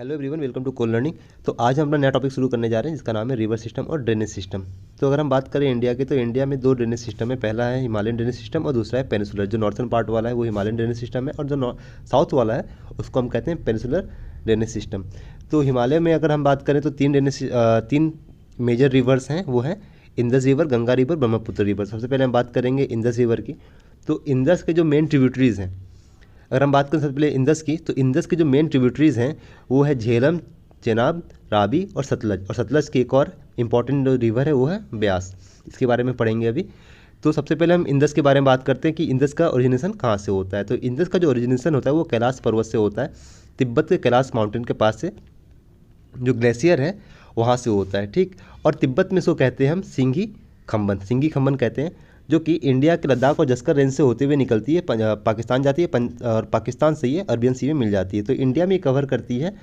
Hello everyone, welcome to कोल learning. तो आज हम अपना नया टॉपिक शुरू करने जा रहे हैं जिसका नाम है रिवर सिस्टम और ड्रेनेज सिस्टम। तो अगर हम बात करें इंडिया की, तो इंडिया में दो ड्रेनेज सिस्टम है। पहला है हिमालयन ड्रेनेज सिस्टम और दूसरा है पेनिसुलर। जो नॉर्थन पार्ट वाला है वो हिमालयन ड्रेनेज सिस्टम है और जो साउथ वाला है उसको हम कहते हैं पेनिसुलर ड्रेनेज सिस्टम। तो हिमालय में अगर हम बात करें तो तीन मेजर रिवर्स हैं, वो हैं Indus river, Ganga river, Brahmaputra river. सबसे पहले हम बात करेंगे इंदस रिवर की। तो इंदस के जो मेन ट्रिब्यूटरीज़ हैं, अगर हम बात करें सबसे पहले इंदस की, तो इंदस की जो मेन ट्रिब्यूटरीज़ हैं वो है झेलम, चेनाब, रावी और सतलज। और सतलज की एक और इम्पॉर्टेंट रिवर है वो है ब्यास। इसके बारे में पढ़ेंगे अभी। तो सबसे पहले हम इंदस के बारे में बात करते हैं कि इंदस का ओरिजिनेशन कहाँ से होता है। तो इंदस का जो ओरिजिनेशन होता है वो कैलाश पर्वत से होता है। तिब्बत के कैलाश माउंटेन के पास से जो ग्लेशियर है वहाँ से होता है, ठीक। और तिब्बत में इसको कहते हैं हम सिंगी खम्बन कहते हैं, जो कि इंडिया के लद्दाख और जस्कर रेंज से होते हुए निकलती है, पाकिस्तान जाती है, और पाकिस्तान से ये अरबियन सी में मिल जाती है। तो इंडिया में ये कवर करती है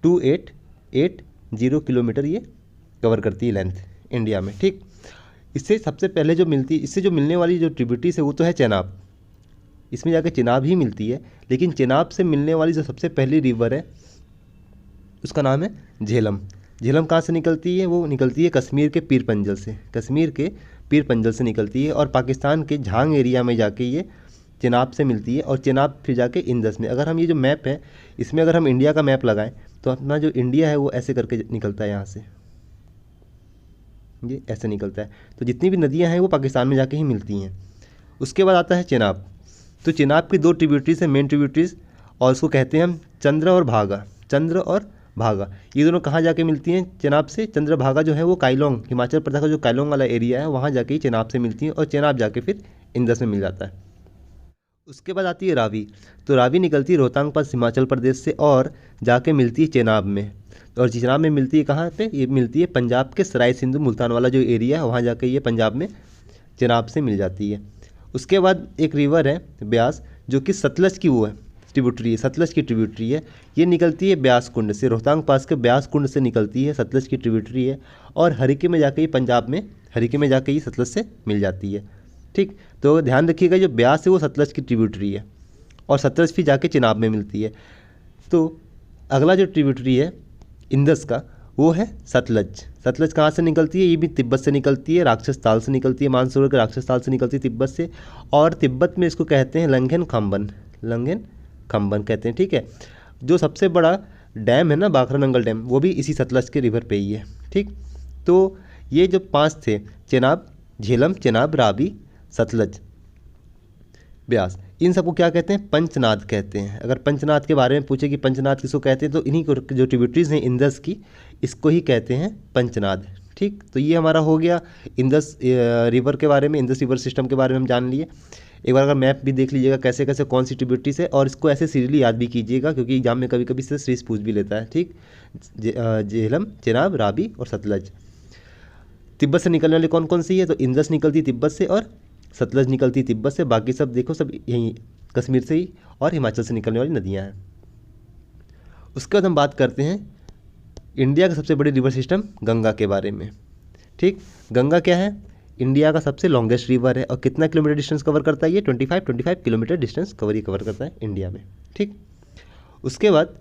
2880 किलोमीटर, ये कवर करती है लेंथ इंडिया में, ठीक। इससे सबसे पहले इससे जो मिलने वाली जो ट्रिब्यूटरीज है वो तो है चेनाब। इसमें जाकर चेनाब ही मिलती है, लेकिन चेनाब से मिलने वाली जो सबसे पहली रिवर है उसका नाम है झेलम। झेलम कहाँ से निकलती है? वो निकलती है कश्मीर के पीर पंजल से निकलती है और पाकिस्तान के झांग एरिया में जाके ये चेनाब से मिलती है और चेनाब फिर जाके इंदस में। अगर हम ये जो मैप है इसमें अगर हम इंडिया का मैप लगाएं तो अपना जो इंडिया है वो ऐसे करके निकलता है, यहाँ से ये ऐसे निकलता है। तो जितनी भी नदियाँ हैं वो पाकिस्तान में जाके ही मिलती हैं। उसके बाद आता है चेनाब। तो चेनाब की दो ट्रिब्यूटरीज हैं, मेन ट्रिब्यूटरीज, और उसको कहते हैं हम चंद्र और भागा। ये दोनों कहाँ जाके मिलती हैं चेनाब से? चंद्रभागा जो है वो काइलोंग, हिमाचल प्रदेश का जो काइलोंग वाला एरिया है वहाँ जाके ही चेनाब से मिलती हैं और चेनाब जाके फिर इंदस में मिल जाता है। उसके बाद आती है रावी। तो रावी निकलती है रोहतांग पास हिमाचल प्रदेश से और जाके मिलती है चेनाब में। और चेनाब में मिलती है कहाँ पे? ये मिलती है पंजाब के सराय सिंधु मुल्तान वाला जो एरिया है वहाँ जाके ये पंजाब में चेनाब से मिल जाती है। उसके बाद एक रिवर है ब्यास, जो कि सतलज की वो है ट्रिब्यूटरी है, सतलज की ट्रिब्यूटरी है। ये निकलती है ब्यास कुंड से, रोहतांग पास के ब्यास कुंड से निकलती है, सतलज की ट्रिब्यूटरी है। और हरिके में जाके ये पंजाब में हरिके में जाके ये सतलज से मिल जाती है, ठीक। तो ध्यान रखिएगा जो ब्यास है वो सतलज की ट्रिब्यूटरी है और सतलज फिर जाके चेनाब में मिलती है। तो अगला जो ट्रिब्यूटरी है इंदस का वो है सतलज। सतलज कहाँ से निकलती है? ये भी तिब्बत से निकलती है, राक्षस ताल से निकलती है, मानसरोवर के राक्षस ताल से निकलती है तिब्बत से। और तिब्बत में इसको कहते हैं लंघन खम्बन कहते हैं, ठीक है। जो सबसे बड़ा डैम है ना बाखरा नंगल डैम, वो भी इसी सतलज के रिवर पे ही है, ठीक। तो ये जो 5 थे, चेनाब, झेलम, चेनाब, रावी, सतलज, ब्यास, इन सबको क्या कहते हैं? पंचनाद कहते हैं। अगर पंचनाद के बारे में पूछे कि पंचनाद किसको कहते हैं, तो इन्हीं को जो ट्रिब्यूटरीज हैं इंदस की, इसको ही कहते हैं पंचनाद, ठीक। तो ये हमारा हो गया इंदस रिवर के बारे में, इंदस रिवर सिस्टम के बारे में हम जान लिए। एक बार अगर मैप भी देख लीजिएगा कैसे कैसे कौन सी ट्रिब्यूटरीज है, और इसको ऐसे सीरियली याद भी कीजिएगा क्योंकि एग्जाम में कभी कभी इससे सीरीज पूछ भी लेता है, ठीक। झेलम, चेनाब, रावी और सतलज। तिब्बत से निकलने वाली कौन कौन सी है? तो इंदस निकलती तिब्बत से और सतलज निकलती तिब्बत से। बाकी सब देखो सब यहीं कश्मीर से ही और हिमाचल से निकलने वाली नदियाँ हैं। उसके बाद हम बात करते हैं इंडिया का सबसे बड़ी रिवर सिस्टम गंगा के बारे में, ठीक। गंगा क्या है? इंडिया का सबसे लॉन्गेस्ट रिवर है और कितना किलोमीटर डिस्टेंस कवर करता है? ये 25 किलोमीटर डिस्टेंस कवर करता है इंडिया में, ठीक। उसके बाद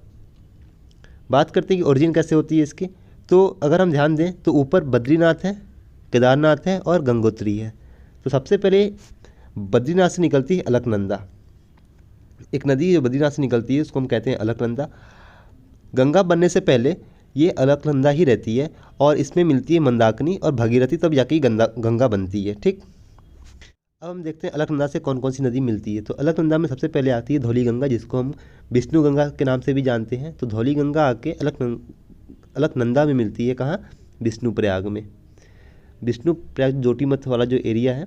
बात करते हैं कि ओरिजिन कैसे होती है इसकी। तो अगर हम ध्यान दें तो ऊपर बद्रीनाथ है, केदारनाथ है और गंगोत्री है। तो सबसे पहले बद्रीनाथ से निकलती है अलकनंदा, एक नदी जो बद्रीनाथ से निकलती है उसको हम कहते हैं अलकनंदा। गंगा बनने से पहले ये अलकनंदा ही रहती है और इसमें मिलती है मंदाकिनी और भगीरथी, तब जाके गंगा बनती है, ठीक। अब हम देखते हैं अलकनंदा से कौन कौन सी नदी मिलती है। तो अलकनंदा में सबसे पहले आती है धौली गंगा, जिसको हम विष्णु गंगा के नाम से भी जानते हैं। तो धौली गंगा आके अलकनंदा में मिलती है, कहाँ? विष्णुप्रयाग में। विष्णुप्रयाग जोटीमठ वाला जो एरिया है,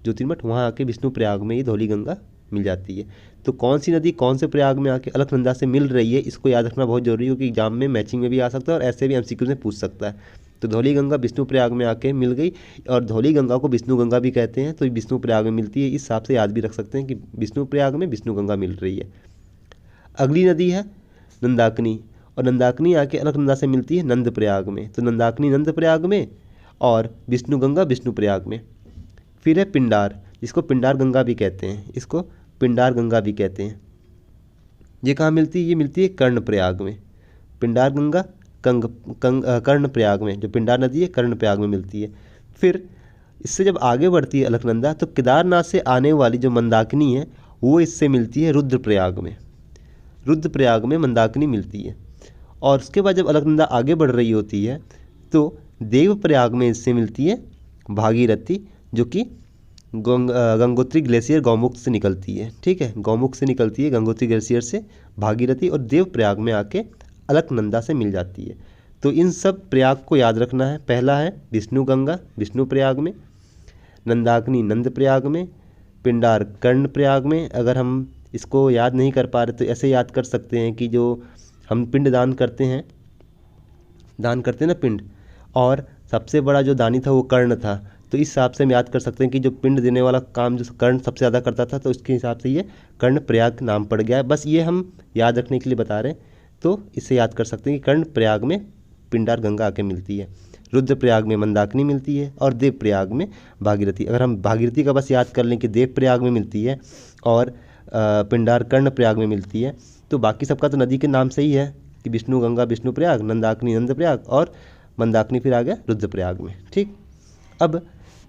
ज्योतिर्मठ, वहाँ आके विष्णुप्रयाग में ये धौली गंगा मिल जाती है। तो कौन सी नदी कौन से प्रयाग में आके अलकनंदा से मिल रही है, इसको याद रखना बहुत जरूरी है क्योंकि एग्जाम में मैचिंग में भी आ सकता है और ऐसे भी एमसीक्यू में पूछ सकता है। तो धौली गंगा विष्णुप्रयाग में आके मिल गई और धौली गंगा को विष्णु गंगा भी कहते हैं, तो विष्णुप्रयाग में मिलती है। इस हिसाब से याद भी रख सकते हैं कि विष्णुप्रयाग में विष्णु गंगा मिल रही है। अगली नदी है नंदाकिनी, और नंदाकिनी आके अलकनंदा से मिलती है नंदप्रयाग में। तो नंदाकिनी नंदप्रयाग में और विष्णु गंगा विष्णुप्रयाग में। फिर है पिंडार, जिसको पिंडार गंगा भी कहते हैं, इसको पिंडार गंगा भी कहते हैं। ये कहाँ मिलती है? ये मिलती है कर्णप्रयाग में। पिंडार गंगा कर्णप्रयाग में, जो पिंडार नदी है कर्णप्रयाग में मिलती है। फिर इससे जब आगे बढ़ती है अलकनंदा तो केदारनाथ से आने वाली जो मंदाकिनी है वो इससे मिलती है रुद्रप्रयाग में, रुद्रप्रयाग में मंदाकिनी मिलती है। और उसके बाद जब अलकनंदा आगे बढ़ रही होती है तो देवप्रयाग में इससे मिलती है भागीरथी, जो कि गंगोत्री ग्लेशियर गौमुख से निकलती है। ठीक है, गौमुख से निकलती है गंगोत्री ग्लेशियर से भागीरथी, और देवप्रयाग में आके अलकनंदा से मिल जाती है। तो इन सब प्रयाग को याद रखना है। पहला है विष्णु गंगा विष्णु प्रयाग में, नंदाकिनी नंद प्रयाग में, पिंडार कर्ण प्रयाग में। अगर हम इसको याद नहीं कर पा रहे तो ऐसे याद कर सकते हैं कि जो हम पिंड दान करते हैं ना पिंड, और सबसे बड़ा जो दानी था वो कर्ण था, तो इस हिसाब से हम याद कर सकते हैं कि जो पिंड देने वाला काम जो कर्ण सबसे ज़्यादा करता था, तो उसके हिसाब से ये कर्ण प्रयाग नाम पड़ गया है। बस ये हम याद रखने के लिए बता रहे हैं, तो इससे याद कर सकते हैं कि कर्ण प्रयाग में पिंडार गंगा आके मिलती है, रुद्रप्रयाग में मंदाकिनी मिलती है, और देवप्रयाग में भागीरथी। अगर हम भागीरथी का बस याद कर लें कि देवप्रयाग में मिलती है और पिंडार कर्ण प्रयाग में मिलती है, तो बाकी सबका तो नदी के नाम से ही है कि विष्णु गंगा विष्णु प्रयाग, नंदाकिनी नंद प्रयाग, और मंदाकिनी फिर आ गया रुद्रप्रयाग में। ठीक, अब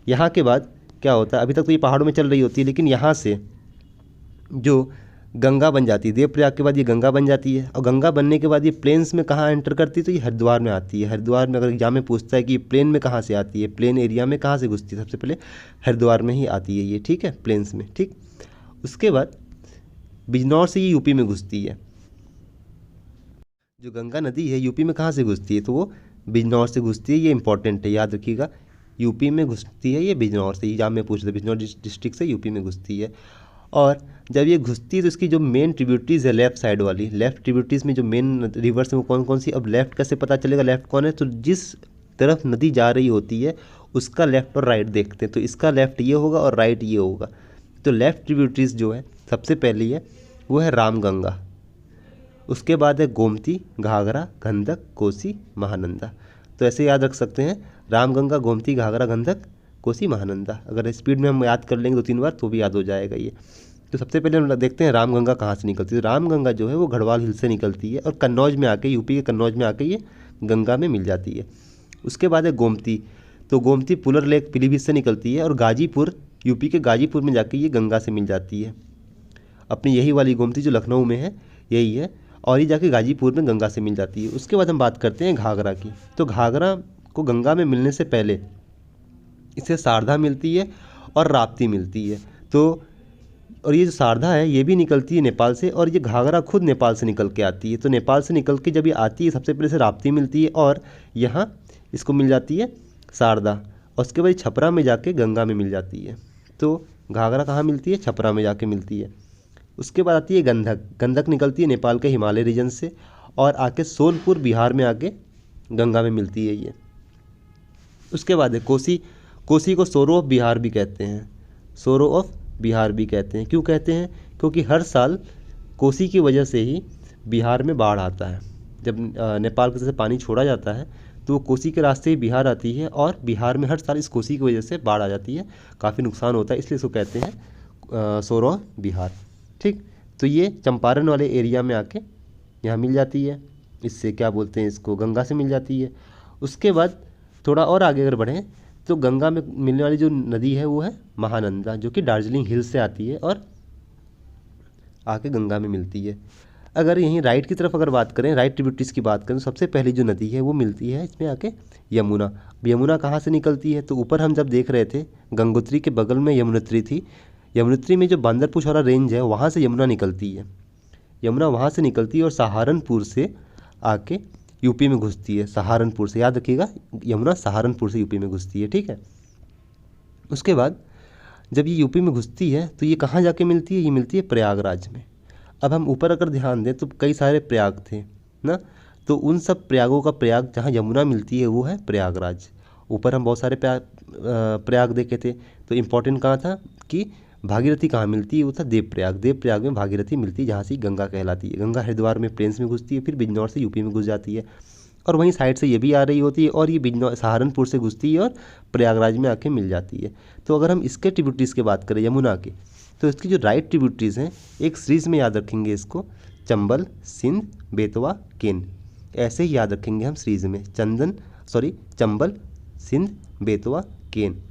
यहाँ के बाद क्या होता है, अभी तक तो ये पहाड़ों में चल रही होती है, लेकिन यहाँ से जो गंगा बन जाती है, देवप्रयाग के बाद ये गंगा बन जाती है, और गंगा बनने के बाद ये प्लेन्स में कहाँ एंटर करती है, तो ये हरिद्वार में आती है। हरिद्वार में अगर एग्जाम में पूछता है कि ये प्लेन में कहाँ से आती है, प्लेन एरिया में कहाँ से घुसती है, सबसे पहले हरिद्वार में ही आती है ये। ठीक है, प्लेन्स में। ठीक, उसके बाद बिजनौर से ये यूपी में घुसती है। जो गंगा नदी है यूपी में कहाँ से घुसती है, तो वो बिजनौर से घुसती है। ये इंपॉर्टेंट है, याद रखिएगा, यूपी में घुसती है ये बिजनौर से। एग्जाम में पूछते हैं बिजनौर डिस्ट्रिक्ट से यूपी में घुसती है। और जब ये घुसती है तो इसकी जो मेन ट्रिब्यूटरीज है लेफ्ट साइड वाली, लेफ्ट ट्रिब्यूटरीज में जो मेन रिवर्स है वो कौन कौन सी, अब लेफ्ट कैसे पता चलेगा लेफ्ट कौन है, तो जिस तरफ नदी जा रही होती है उसका लेफ्ट और राइट देखते हैं, तो इसका लेफ्ट ये होगा और राइट ये होगा। तो लेफ्ट ट्रिब्यूटरीज जो है सबसे पहली है वो है रामगंगा, उसके बाद है गोमती, घाघरा, गंडक, कोसी, महानंदा। तो ऐसे याद रख सकते हैं, रामगंगा, गोमती, घाघरा, गंडक, कोसी, महानंदा। अगर स्पीड में हम याद कर लेंगे 2-3 बार तो भी याद हो जाएगा ये। तो सबसे पहले हम देखते हैं रामगंगा कहाँ से निकलती है। रामगंगा जो है वो गढ़वाल हिल से निकलती है और कन्नौज में आके, यूपी के कन्नौज में आके ये गंगा में मिल जाती है। उसके बाद है गोमती, तो गोमती पुलर लेक पीलीभीत से निकलती है और गाजीपुर, यूपी के गाजीपुर में जाके ये गंगा से मिल जाती है। अपनी यही वाली गोमती जो लखनऊ में है यही है, और ये जाके गाजीपुर में गंगा से मिल जाती है। उसके बाद हम बात करते हैं घाघरा की। तो घाघरा को गंगा में मिलने से पहले इसे शारदा मिलती है और राप्ती मिलती है। तो और ये जो शारदा है ये भी निकलती है नेपाल से, और ये घाघरा खुद नेपाल से निकल के आती है। तो नेपाल से निकल के जब ये आती है सबसे पहले से राप्ती मिलती है और यहाँ इसको मिल जाती है शारदा, और उसके बाद छपरा में जाके गंगा में मिल जाती है। तो घाघरा कहाँ मिलती है, छपरा में जाके मिलती है। उसके बाद आती है गंडक, गंडक निकलती है नेपाल के हिमालय रीजन से और आके सोनपुर बिहार में आके गंगा में मिलती है ये। उसके बाद है कोसी, कोसी को सोरो ऑफ बिहार भी कहते हैं, सोरो ऑफ बिहार भी कहते हैं। क्यों कहते हैं, क्योंकि हर साल कोसी की वजह से ही बिहार में बाढ़ आता है। जब नेपाल की तरफ से पानी छोड़ा जाता है तो वो कोसी के रास्ते ही बिहार आती है, और बिहार में हर साल इस कोसी की वजह से बाढ़ आ जाती है, काफ़ी नुकसान होता है, इसलिए इसको कहते हैं सोरो ऑफ बिहार। ठीक, तो ये चंपारण वाले एरिया में आके यहाँ मिल जाती है, इससे क्या बोलते हैं, इसको गंगा से मिल जाती है। उसके बाद थोड़ा और आगे अगर बढ़ें तो गंगा में मिलने वाली जो नदी है वो है महानंदा, जो कि दार्जिलिंग हिल से आती है और आके गंगा में मिलती है। अगर यहीं राइट की तरफ अगर बात करें, राइट ट्रिब्यूटरीज की बात करें, तो सबसे पहली जो नदी है वो मिलती है इसमें आके यमुना। यमुना कहाँ से निकलती है, तो ऊपर हम जब देख रहे थे गंगोत्री के बगल में यमुनोत्री थी, यमुनोत्री में जो बांदरपुर वाला रेंज है वहाँ से यमुना निकलती है। यमुना वहाँ से निकलती है और सहारनपुर से आके यूपी में घुसती है। सहारनपुर से, याद रखिएगा, यमुना सहारनपुर से यूपी में घुसती है। ठीक है, उसके बाद जब ये यूपी में घुसती है तो ये कहाँ जाके मिलती है, ये मिलती है प्रयागराज में। अब हम ऊपर अगर ध्यान दें तो कई सारे प्रयाग थे ना, तो उन सब प्रयागों का प्रयाग जहाँ यमुना मिलती है वो है प्रयागराज। ऊपर हम बहुत सारे प्रयाग देखे थे, तो इम्पोर्टेंट कहाँ था कि भागीरथी कहाँ मिलती है, वो था देवप्रयाग। देवप्रयाग में भागीरथी मिलती है, जहाँ से गंगा कहलाती है। गंगा हरिद्वार में प्लेन्स में घुसती है, फिर बिजनौर से यूपी में घुस जाती है, और वहीं साइड से ये भी आ रही होती है, और ये बिजनौर सहारनपुर से घुसती है और प्रयागराज में आके मिल जाती है। तो अगर हम इसके ट्रिब्यूटरीज की बात करें यमुना की, तो इसकी जो राइट ट्रिब्यूटरीज हैं एक सीरीज में याद रखेंगे इसको, चंबल, सिंध, बेतवा, केन। ऐसे ही याद रखेंगे हम सीरीज में, चंबल, सिंध, बेतवा, केन।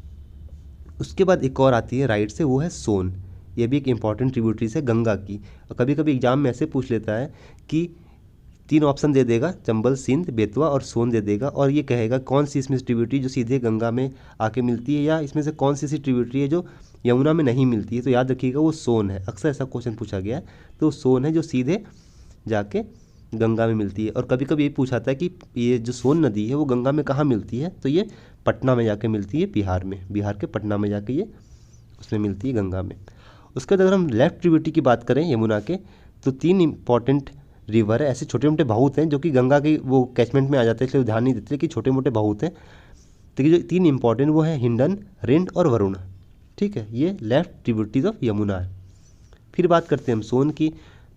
उसके बाद एक और आती है राइट से, वो है सोन। ये भी एक इंपॉर्टेंट ट्रिब्यूटरीज है गंगा की। और कभी कभी एग्जाम में ऐसे पूछ लेता है कि 3 ऑप्शन दे देगा, चंबल, सिंध, बेतवा और सोन दे देगा, और ये कहेगा कौन सी इसमें ट्रिब्यूटरी जो सीधे गंगा में आके मिलती है, या इसमें से कौन सी ऐसी ट्रिब्यूटरी है जो यमुना में नहीं मिलती है। तो याद रखिएगा वो सोन है। अक्सर ऐसा क्वेश्चन पूछा गया है, तो सोन है जो सीधे जाके गंगा में मिलती है। और कभी कभी ये पूछाता है कि ये जो सोन नदी है वो गंगा में कहाँ मिलती है, तो ये पटना में जाके मिलती है, बिहार में, बिहार के पटना में जाके ये उसमें मिलती है, गंगा में। उसके बाद अगर हम लेफ्ट ट्रिब्यूटरी की बात करें यमुना के, तो 3 इंपॉर्टेंट रिवर है, ऐसे छोटे मोटे बहुत हैं जो कि गंगा के वो कैचमेंट में आ जाते हैं, इसलिए ध्यान नहीं देते कि छोटे मोटे बहुत हैं। तो ये जो 3 इंपॉर्टेंट वो हैं हिंडन, रिंड और वरुण। ठीक है, ये लेफ्ट ट्रिब्यूटरीज ऑफ यमुना है। फिर बात करते हैं हम सोन की।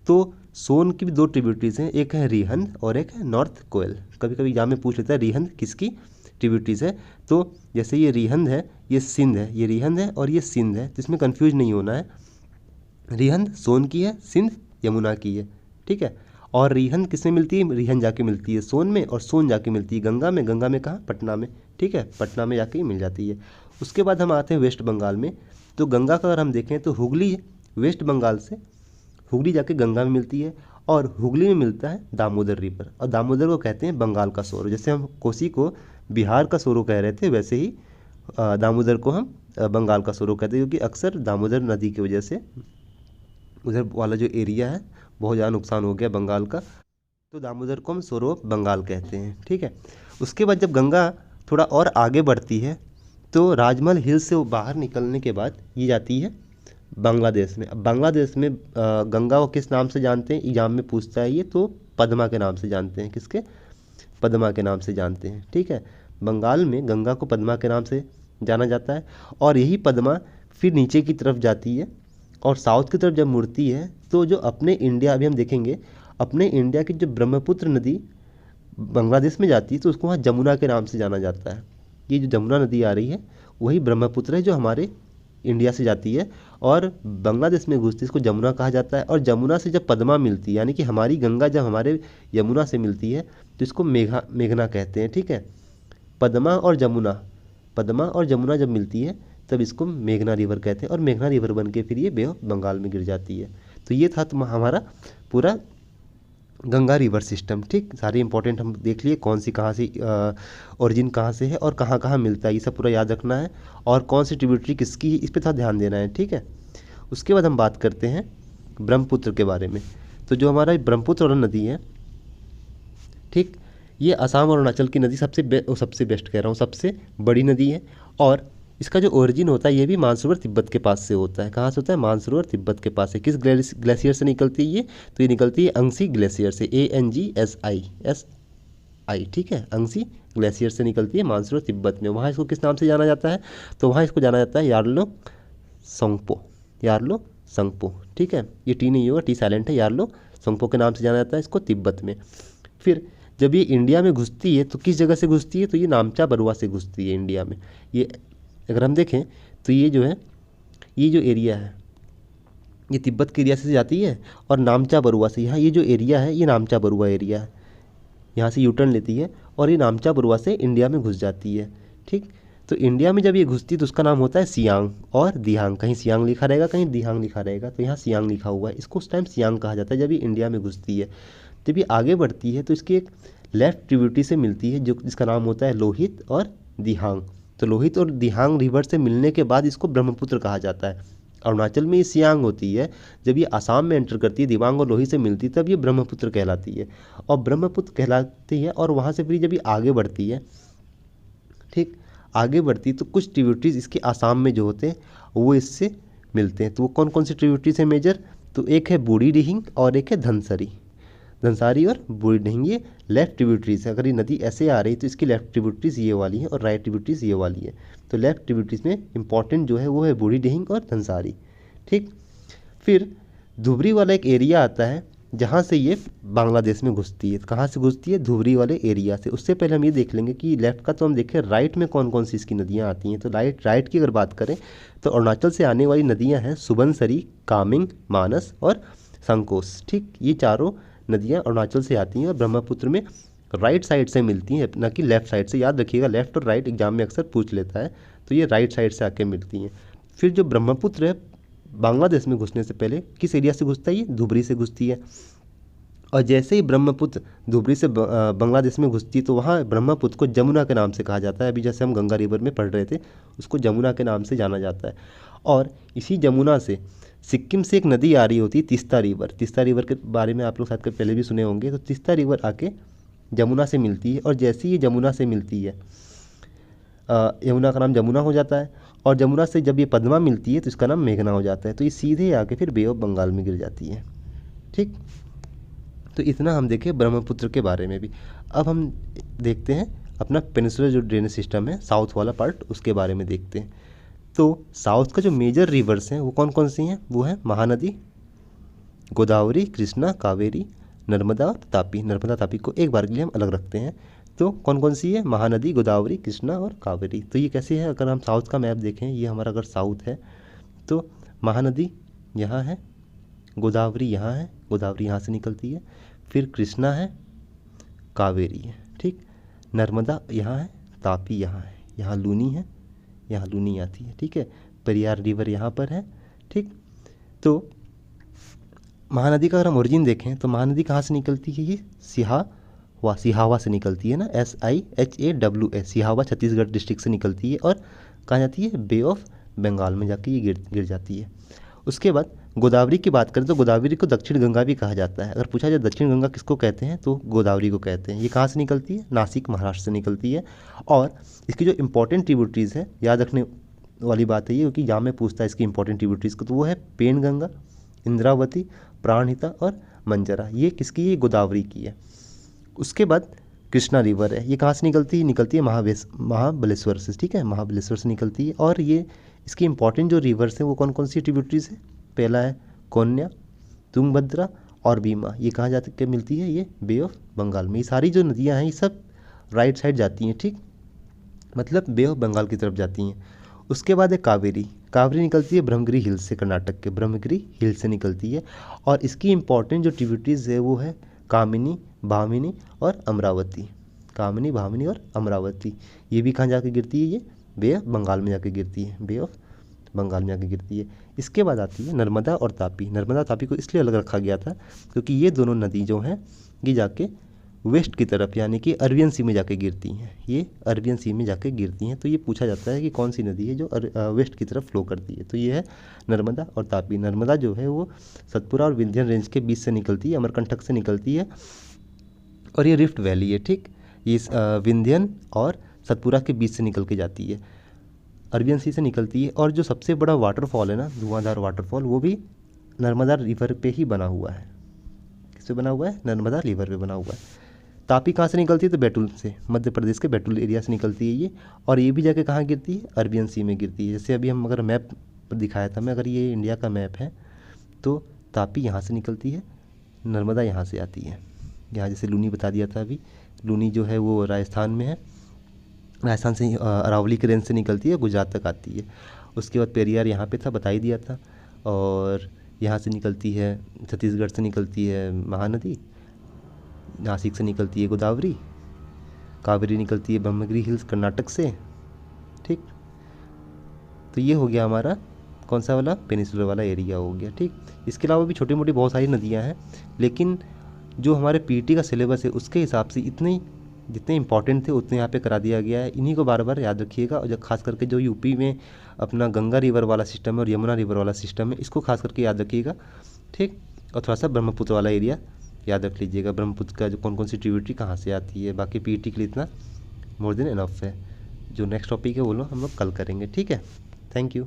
तो सोन की भी 2 ट्रिब्यूटरीज हैं, एक है रिहंद और एक है नॉर्थ कोयल। कभी कभी एग्जाम में पूछ लेता है रिहंद किसकी ट्रिब्यूटरीज है। तो जैसे ये रिहंद है, ये सिंध है, ये रिहंद है और ये सिंध है, तो इसमें कन्फ्यूज नहीं होना है। रिहंद सोन की है, सिंध यमुना की है। ठीक है, और रिहंद किसमें मिलती है, रिहंद जाके मिलती है सोन में, और सोन जाके मिलती है गंगा में। गंगा में कहाँ, पटना में। ठीक है, पटना में जाके ही मिल जाती है। उसके बाद हम आते हैं वेस्ट बंगाल में। तो गंगा का अगर हम देखें तो हुगली वेस्ट बंगाल से हुगली जाके गंगा में मिलती है, और हुगली में मिलता है दामोदर रिवर, और दामोदर को कहते हैं बंगाल का सोरो। जैसे हम कोसी को बिहार का सोरो कह रहे थे, वैसे ही दामोदर को हम बंगाल का सोरो कहते हैं, क्योंकि अक्सर दामोदर नदी की वजह से उधर वाला जो एरिया है बहुत ज़्यादा नुकसान हो गया बंगाल का, तो दामोदर को हम सोरो ऑफ बंगाल कहते हैं। ठीक है, उसके बाद जब गंगा थोड़ा और आगे बढ़ती है तो राजमहल हिल से बाहर निकलने के बाद ये जाती है बांग्लादेश में। अब बांग्लादेश में गंगा को किस नाम से जानते हैं, एग्जाम में पूछता है ये, तो पद्मा के नाम से जानते हैं। किसके, पद्मा के नाम से जानते हैं। ठीक है, बंगाल में गंगा को पद्मा के नाम से जाना जाता है, और यही पद्मा फिर नीचे की तरफ जाती है और साउथ की तरफ जब मुड़ती है तो जो अपने इंडिया, अभी हम देखेंगे अपने इंडिया की जो ब्रह्मपुत्र नदी बांग्लादेश में जाती है तो उसको वहाँ जमुना के नाम से जाना जाता है। ये जो जमुना नदी आ रही है वही ब्रह्मपुत्र है जो हमारे इंडिया से जाती है और बांग्लादेश में घुसती है, इसको जमुना कहा जाता है। और जमुना से जब पद्मा मिलती है, यानी कि हमारी गंगा जब हमारे यमुना से मिलती है तो इसको मेघना कहते हैं। ठीक है, पद्मा और जमुना जब मिलती है तब इसको मेघना रिवर कहते हैं, और मेघना रिवर बन के फिर ये बे ऑफ बंगाल में गिर जाती है। तो ये था हमारा पूरा गंगा रिवर सिस्टम। ठीक, सारे इंपॉर्टेंट हम देख लिए, कौन सी कहाँ से ओरिजिन कहाँ से है और कहाँ कहाँ मिलता है, ये सब पूरा याद रखना है, और कौन सी ट्रिब्यूटरी किसकी है इस पर थोड़ा ध्यान देना है। ठीक है, उसके बाद हम बात करते हैं ब्रह्मपुत्र के बारे में। तो जो हमारा ब्रह्मपुत्र नदी है, ठीक, ये असम और अरुणाचल की नदी सबसे बेस्ट कह रहा हूँ, सबसे बड़ी नदी है। और इसका जो ओरिजिन होता है ये भी मानसरोवर तिब्बत के पास से होता है। कहाँ से होता है, मानसरोवर तिब्बत के पास से। किस ग्लेशियर से निकलती है ये, तो ये निकलती है अंगसी ग्लेशियर से, ANGSI। ठीक है, अंगसी ग्लेशियर से निकलती है मानसरोवर तिब्बत में। वहाँ इसको किस नाम से जाना जाता है, तो वहाँ इसको जाना जाता है यार्लो संगपो। ठीक है, ये टी नहीं होगा, टी साइलेंट है, यार्लो संगपो के नाम से जाना जाता है इसको तिब्बत में। फिर जब ये इंडिया में घुसती है तो किस जगह से घुसती है, तो ये नामचा बरुआ से घुसती है इंडिया में। ये अगर हम देखें तो ये जो है, ये जो एरिया है ये तिब्बत के एरिया से जाती है और नामचा बरुआ से, यहाँ ये जो एरिया है ये नामचा बरुआ एरिया है, यहाँ से यूटर्न लेती है और ये नामचा बरुआ से इंडिया में घुस जाती है। ठीक, तो इंडिया में जब ये घुसती है तो उसका नाम होता है सियांग और दिहांग। कहीं सियांग लिखा रहेगा, कहीं दिहांग लिखा रहेगा, तो यहाँ सियांग लिखा हुआ है। इसको उस टाइम सियांग कहा जाता है जब ये इंडिया में घुसती है। जब ये आगे बढ़ती है तो इसकी एक लेफ्ट ट्रिब्यूटरी से मिलती है जो जिसका नाम होता है लोहित और दिहांग। तो लोहित और दिहांग रिवर से मिलने के बाद इसको ब्रह्मपुत्र कहा जाता है। अरुणाचल में ये सियांग होती है, जब ये आसाम में एंटर करती है, दिबांग और लोहित से मिलती है, तब ये ब्रह्मपुत्र कहलाती है। और ब्रह्मपुत्र कहलाती है और वहाँ से फिर जब ये आगे बढ़ती है, ठीक, आगे बढ़ती तो कुछ ट्रिब्यूटरीज इसके आसाम में जो होते हैं वो इससे मिलते हैं। तो वो कौन कौन सी ट्रिब्यूटरीज है मेजर, तो एक है बूढ़ी डिहिंग और एक है धनसारी और बूढ़ी डिहिंग, ये लेफ्ट ट्रिब्यूटरीज है। अगर ये नदी ऐसे आ रही है तो इसकी लेफ्ट ट्रिब्यूटरीज ये वाली है और राइट ट्रिब्यूटरीज ये वाली है। तो लेफ्ट ट्रिब्यूटरीज में इंपॉर्टेंट जो है वो है बूढ़ी डिहिंग और धनसारी। ठीक, फिर धुबरी वाला एक एरिया आता है जहाँ से ये बांग्लादेश में घुसती है। कहाँ से घुसती है, धुबरी वाले एरिया से। उससे पहले हम ये देख लेंगे कि लेफ्ट का तो हम देखें, राइट में कौन कौन सी इसकी नदियाँ आती हैं। तो राइट की अगर बात करें तो अरुणाचल से आने वाली नदियाँ हैं सुबनसरी, कामिंग, मानस और संकोस। ठीक, ये चारों नदियाँ अरुणाचल से आती हैं और ब्रह्मपुत्र में राइट साइड से मिलती हैं, ना कि लेफ़्ट साइड से। याद रखिएगा, लेफ़्ट और राइट एग्जाम में अक्सर पूछ लेता है, तो ये राइट साइड से आके मिलती हैं। फिर जो ब्रह्मपुत्र है, बांग्लादेश में घुसने से पहले किस एरिया से घुसता है? ये धुबरी से घुसती है। और जैसे ही ब्रह्मपुत्र धुबरी से बांग्लादेश में घुसती है, तो वहाँ ब्रह्मपुत्र को जमुना के नाम से कहा जाता है। अभी जैसे हम गंगा रिवर में पढ़ रहे थे, उसको जमुना के नाम से जाना जाता है। और इसी जमुना से सिक्किम से एक नदी आ रही होती है, तीस्ता रिवर। तीस्ता रिवर के बारे में आप लोग शायद पहले भी सुने होंगे। तो तीस्ता रिवर आके जमुना से मिलती है, और जैसे ही ये जमुना से मिलती है, यमुना का नाम जमुना हो जाता है। और जमुना से जब ये पद्मा मिलती है, तो इसका नाम मेघना हो जाता है। तो ये सीधे आके फिर बे ऑफ बंगाल में गिर जाती है। ठीक, तो इतना हम देखें ब्रह्मपुत्र के बारे में भी। अब हम देखते हैं अपना पेनिनसुलर जो ड्रेनेज सिस्टम है, साउथ वाला पार्ट, उसके बारे में देखते हैं। तो साउथ का जो मेजर रिवर्स हैं वो कौन कौन सी हैं? वो है महानदी, गोदावरी, कृष्णा, कावेरी, नर्मदा, तापी। नर्मदा तापी को एक बार के लिए हम अलग रखते हैं। तो कौन कौन सी है? महानदी, गोदावरी, कृष्णा और कावेरी। तो ये कैसे है? अगर हम साउथ का मैप देखें, ये हमारा अगर साउथ है, तो महानदी यहाँ है, गोदावरी यहाँ है, गोदावरी यहाँ से निकलती है, फिर कृष्णा है, कावेरी है, ठीक, नर्मदा यहाँ है, तापी यहाँ है, यहाँ लूनी है, यहाँ लूनी आती है, ठीक है, पेरियार रिवर यहाँ पर है, ठीक। तो महानदी का अगर हम ओरिजिन देखें, तो महानदी कहाँ से निकलती है? ये सिहावा से निकलती है ना, SIHAWA, सिहावा छत्तीसगढ़ डिस्ट्रिक्ट से निकलती है, और कहाँ जाती है? बे ऑफ बंगाल में जाके ये गिर जाती है। उसके बाद गोदावरी की बात करें, तो गोदावरी को दक्षिण गंगा भी कहा जाता है। अगर पूछा जाए दक्षिण गंगा किसको कहते हैं, तो गोदावरी को कहते हैं। ये कहाँ से निकलती है? नासिक, महाराष्ट्र से निकलती है। और इसकी जो इंपॉर्टेंट ट्रिब्यूटरीज़ है, याद रखने वाली बात है ये, क्योंकि यहाँ में पूछता है इसकी इंपॉर्टेंट ट्रिब्यूटरीज़ को, तो वो है पेनगंगा, इंद्रावती, प्राणहिता और मंजरा। ये किसकी है? गोदावरी की है। उसके बाद कृष्णा रिवर है, ये कहाँ से निकलती है? निकलती है महाबलेश्वर से, ठीक है, महाबलेश्वर से निकलती है। और ये इसकी इंपॉर्टेंट जो रिवर्स हैं वो कौन कौन सी ट्रिब्यूटरीज है? पहला है कोन्या, तुंगभद्रा और भीमा। ये कहाँ जा के मिलती है? ये बे ऑफ बंगाल में। ये सारी जो नदियाँ हैं ये सब राइट साइड जाती हैं, ठीक, मतलब बे ऑफ बंगाल की तरफ जाती हैं। उसके बाद है कावेरी। कावेरी निकलती है ब्रह्मगिरी हिल्स से, कर्नाटक के ब्रह्मगिरी हिल्स से निकलती है। और इसकी इंपॉर्टेंट जो ट्रिब्यूटरीज है वो है कामिनी, भामिनी और अमरावती। कामिनी, भामिनी और अमरावती। ये भी कहाँ जाके गिरती है? ये बे ऑफ बंगाल में जाके गिरती है, बे ऑफ बंगाल में जाके गिरती है। इसके बाद आती है नर्मदा और तापी। नर्मदा तापी को इसलिए अलग रखा गया था क्योंकि ये दोनों नदी जो हैं ये जाके वेस्ट की तरफ, यानी कि अरबियन सी में जाके गिरती हैं। ये अरबियन सी में जाके गिरती हैं। तो ये पूछा जाता है कि कौन सी नदी है जो वेस्ट की तरफ फ्लो करती है, तो ये है नर्मदा और तापी। नर्मदा जो है वो सतपुरा और विंध्यन रेंज के बीच से निकलती है, अमरकंटक से निकलती है, और ये रिफ्ट वैली है, ठीक, ये विंध्यन और सतपुरा के बीच से निकल के जाती है, अरबियन सी से निकलती है। और जो सबसे बड़ा वाटरफॉल है ना, धुआंधार वाटरफॉल, वो भी नर्मदा रिवर पे ही बना हुआ है। किस पे बना हुआ है? नर्मदा रिवर पे बना हुआ है। तापी कहाँ से निकलती है? तो बैतूल से, मध्य प्रदेश के बैतूल एरिया से निकलती है ये। और ये भी जाके कहाँ गिरती है? अरबियन सी में गिरती है। जैसे अभी हम अगर मैप दिखाया था मैं, अगर ये इंडिया का मैप है तो तापी यहाँ से निकलती है, नर्मदा यहाँ से आती है। यहाँ जैसे लूनी बता दिया था अभी, लूनी जो है वो राजस्थान में है, राजस्थान से अरावली के रेंज से निकलती है, गुजरात तक आती है। उसके बाद पेरियार यहाँ पे था, बता ही दिया था। और यहाँ से निकलती है, छत्तीसगढ़ से निकलती है महानदी, नासिक से निकलती है गोदावरी, कावेरी निकलती है ब्रह्मगिरी हिल्स कर्नाटक से, ठीक। तो ये हो गया हमारा कौन सा वाला? पेनिनसुलर वाला एरिया हो गया, ठीक। इसके अलावा भी छोटी मोटी बहुत सारी नदियाँ हैं, लेकिन जो हमारे पीटी का सिलेबस है उसके हिसाब से इतने जितने इंपॉर्टेंट थे उतने यहाँ पे करा दिया गया है। इन्हीं को बार बार याद रखिएगा। और जब खास करके जो यूपी में अपना गंगा रिवर वाला सिस्टम है और यमुना रिवर वाला सिस्टम है, इसको खास करके याद रखिएगा, ठीक। और थोड़ा सा ब्रह्मपुत्र वाला एरिया याद रख लीजिएगा, ब्रह्मपुत्र का जो कौन कौन सी ट्रिब्यूटरी कहाँ से आती है। बाकी पीटी के लिए इतना मोर देन इनफ है। जो नेक्स्ट टॉपिक है वो लोग हम लोग कल करेंगे, ठीक है। Thank you.